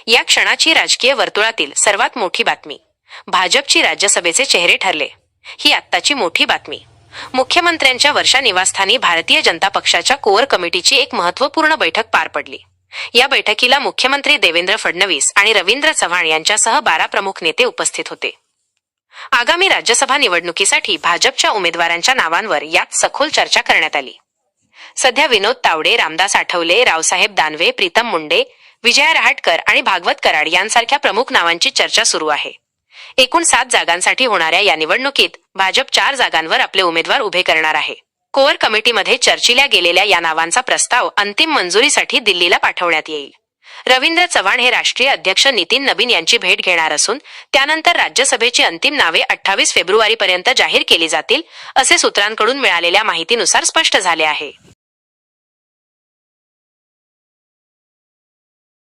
या क्षणाची राजकीय वर्तुळातील सर्वात मोठी बातमी. भाजपची राज्यसभेचे चेहरे ठरले. ही आत्ताची मोठी बातमी. मुख्यमंत्र्यांच्या वर्षा निवासस्थानी भारतीय जनता पक्षाच्या कोअर कमिटीची एक महत्त्वपूर्ण बैठक पार पडली. या बैठकीला मुख्यमंत्री देवेंद्र फडणवीस आणि रवींद्र चव्हाण यांच्यासह 12 प्रमुख नेते उपस्थित होते. आगामी राज्यसभा निवडणुकीसाठी भाजपच्या उमेदवारांच्या नावांवर यात सखोल चर्चा करण्यात आली. सध्या विनोद तावडे, रामदास आठवले, रावसाहेब दानवे, प्रीतम मुंडे, विजया रहाटकर आणि भागवत कराड यांसारख्या प्रमुख नावांची चर्चा सुरू आहे. एकूण 7 जागांसाठी होणाऱ्या या निवडणुकीत भाजप 4 जागांवर आपले उमेदवार उभे करणार आहे. कोअर कमिटीमध्ये चर्चिल्या गेलेल्या या नावांचा प्रस्ताव अंतिम मंजुरीसाठी दिल्लीला पाठवण्यात येईल. रवींद्र चव्हाण हे राष्ट्रीय अध्यक्ष नितीन नबीन यांची भेट घेणार असून त्यानंतर राज्यसभेची अंतिम नावे 28 फेब्रुवारीपर्यंत जाहीर केली जातील, असे सूत्रांकडून मिळालेल्या माहितीनुसार स्पष्ट झाले आहे.